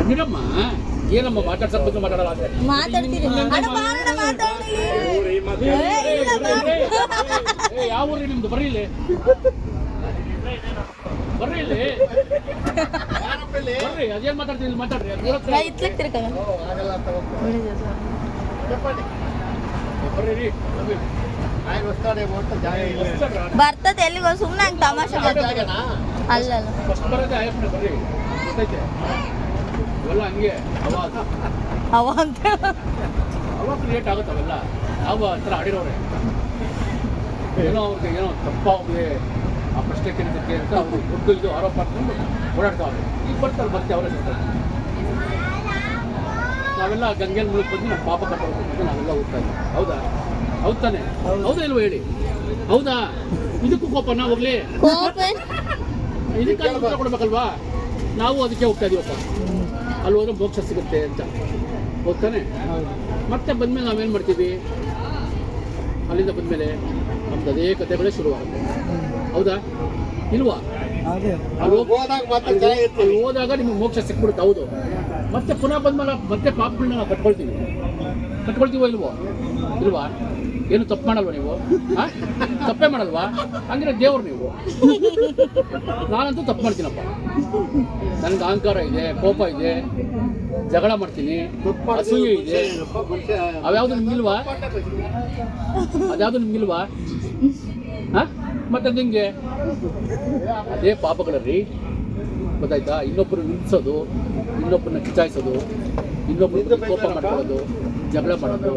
ಅಣ್ಣಿರಮ್ಮ ಏನಮ್ಮ ಮಾತಾಡ್ಸಕ್ ಬಂದು ಮಾತಾಡಲ್ಲ ಅಂದ್ರೆ ಮಾತಾಡ್ತೀರಿ ಯಾವ ಊರಿ ನಿಮ್ದು? ಬರ್ರಿ ಇಲ್ಲಿ, ಬರ್ರಿ ಇಲ್ಲಿ, ಬರ್ರಿ. ಅದೇನ್ ಮಾತಾಡ್ತೀನಿ ಮಾತಾಡ್ರಿ. ಬರ್ರಿ ಬರ್ತದೆ ಎಲ್ಲಿಗೋ ಸುಮ್ಮನೆ ಹಂಗೆ ತಮಾಷೆ ಬರ್ತದೆ. ಅಲ್ಲ ಫಸ್ಟ್ ಬರೋದೇ ಆಯಪ್ಪನ. ಬರ್ರಿ, ಗೊತ್ತೈತೆ ಇವೆಲ್ಲ ಹಂಗೆ ಅವ ಅಂತ ಅವಾಗ ಕ್ರಿಯೇಟ್ ಆಗುತ್ತೆ ಅವೆಲ್ಲ. ನಾವು ಹತ್ರ ಆಡಿರೋರೆ ಏನೋ ಅವ್ರಿಗೆ ಏನೋ ತಪ್ಪಾಗ್ಲಿ ಆ ಪ್ರಶ್ನೆ ಕೇಳಿದ್ದಕ್ಕೆ ಅಂತ ಅವರು ದುಡ್ಡು ಇದು ಆರೋಪ ಮಾಡ್ಕೊಂಡು ಓಡಾಡ್ತಾವ್ರೆ. ಈಗ ಬರ್ತಾರೆ ಮತ್ತೆ ಅವರೇ ಸಿಗ್ತಾರೆ. ನಾವೆಲ್ಲ ಗಂಗೆಲ್ ಮೂಲಕ ಬಂದು ನಮ್ಮ ಪಾಪ ಕಟ್ಟೋದು ನಾವೆಲ್ಲ ಹೋಗ್ತಾ ಇದ್ದೀವಿ. ಹೌದಾ? ಹೌದು ತಾನೆ? ಹೌದಾ ಇಲ್ವ ಹೇಳಿ? ಹೌದಾ? ಇದಕ್ಕೂ ಕೋಪನ ಹೋಗ್ಲಿ? ಇದಕ್ಕಾಗಿ ಉತ್ತರ ಕೊಡ್ಬೇಕಲ್ವಾ? ನಾವು ಅದಕ್ಕೆ ಹೋಗ್ತಾ ಇದೀವಪ್ಪ. ಅಲ್ಲಿ ಹೋದ್ರೆ ಮೋಕ್ಷ ಸಿಗುತ್ತೆ ಅಂತ ಹೋಗ್ತಾನೆ. ಮತ್ತೆ ಬಂದ್ಮೇಲೆ ನಾವೇನು ಮಾಡ್ತೀವಿ? ಅಲ್ಲಿಂದ ಬಂದಮೇಲೆ ನಮ್ದು ಅದೇ ಕಥೆಗಳೇ ಶುರುವಾಗುತ್ತೆ. ಹೌದಾ ಇಲ್ವಾ? ಹೋದಾಗ ನಿಮ್ಗೆ ಮೋಕ್ಷ ಸಿಕ್ಬಿಡುತ್ತೆ. ಹೌದು. ಮತ್ತೆ ಪುನಃ ಬಂದ್ಮೇಲೆ ಮತ್ತೆ ಪಾಪಗಳನ್ನ ನಾವು ಕಟ್ಕೊಳ್ತೀವೋ ಇಲ್ವಾ? ಏನು ತಪ್ಪು ಮಾಡಲ್ವಾ ನೀವು? ತಪ್ಪೇ ಮಾಡಲ್ವಾ? ಹಂಗಿದ್ರೆ ದೇವ್ರು ನೀವು. ನಾನಂತೂ ತಪ್ಪು ಮಾಡ್ತೀನಪ್ಪ. ನನಗೆ ಅಹಂಕಾರ ಇದೆ, ಕೋಪ ಇದೆ, ಜಗಳ ಮಾಡ್ತೀನಿ, ಅಸೂಯೆ ಇದೆ. ಅವ್ಯಾವುದು ನಿಮ್ಗಿಲ್ವಾ? ಅದ್ಯಾವುದು ನಿಮ್ಗಿಲ್ವಾ? ಮತ್ತೆ ಅದು ಹಿಂಗೆ ಅದೇ ಪಾಪಗಳರಿ. ಗೊತ್ತಾಯ್ತಾ? ಇನ್ನೊಬ್ಬರು ನಿಲ್ಲಿಸೋದು, ಇನ್ನೊಬ್ಬರನ್ನ ಕಿಚಾಯಿಸೋದು, ಇನ್ನೊಬ್ಬರು ಕೋಪ ಮಾಡ್ಕೊಳ್ಳೋದು, ಜಗಳ ಮಾಡೋದು,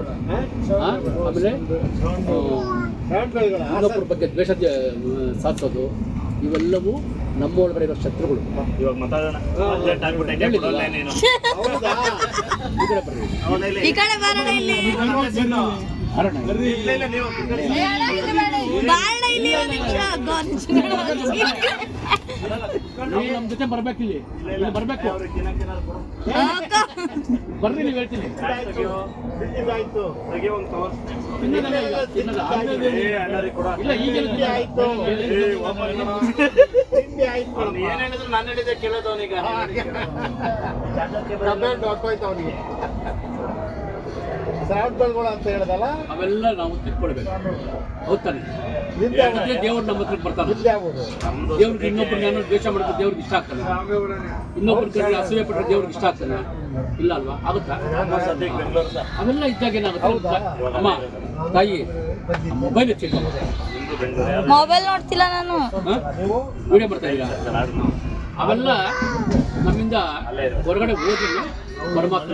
ಆಮೇಲೆ ಇನ್ನೊಬ್ಬರ ಬಗ್ಗೆ ದ್ವೇಷ ಸಾಧಿಸೋದು, ಇವೆಲ್ಲವೂ ನಮ್ಮ ಒಳಗಡೆ ಇರೋ ಶತ್ರುಗಳು. ಇವಾಗ ಮಾತಾಡೋಣ. ಈ ಕಡೆ ಬರೋಣ. ಇಲ್ಲಿ ನಮ್ಮ ಜೊತೆ ಬರ್ಬೇಕಿಲ್ಲಿ, ಬರ್ಬೇಕು. ಬರ್ರಿ, ನೀವು ಹೇಳ್ತೀನಿ. ಇಲ್ಲ ಈಗ ಏನ್ ಹೇಳಿದ್ರು ನಾನು ಹೇಳಿದೆ ಕೇಳೋದವನಿಗೆ. ಅಂತ ಹೇಳದಲ್ಲ, ಅವೆಲ್ಲ ನಾವು ತಿಳ್ಕೊಳ್ಬೇಕು. ಹೌದಾನೆ? ದೇವ್ರು ನಮ್ಮ ಹತ್ರ ಬರ್ತಾನೆ. ದೇವ್ರಿಗೆ ಇನ್ನೊಬ್ರಿಗೆ ನಾನು ದ್ವೇಷ ಮಾಡಿದ್ರೆ ದೇವ್ರಿಗೆ ಇಷ್ಟ ಆಗ್ತಾನೆ. ಇನ್ನೊಬ್ರಿಗೆ ಅಸೂಯೆ ಪಟ್ಟರೆ ದೇವ್ರಿಗೆ ಇಷ್ಟ ಆಗ್ತಾನೆ. ಇಲ್ಲ ಅಲ್ವಾ? ಆಗುತ್ತಾ? ಅವೆಲ್ಲ ಇದ್ದಾಗ ಏನಾಗುತ್ತೆ? ಅಮ್ಮ ತಾಯಿ ಮೊಬೈಲ್ ಹೆಚ್ಚಿಲ್ಲ, ಮೊಬೈಲ್ ನೋಡ್ತಿಲ್ಲ ನಾನು, ವಿಡಿಯೋ ಬರ್ತಾ ಇಲ್ಲ. ಅವೆಲ್ಲ ನಮ್ಮಿಂದ ಹೊರಗಡೆ ಹೋದ್ರೆ ಪರಮಾತ್ಮ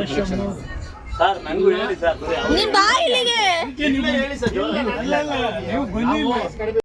ಸರ್ ನನಗೂ ಹೇಳಿ ಸರ್. ನೀನ್ ಬಾ ಇಲ್ಲಿಗೆ. ಹೇಳಿ ಸರ್.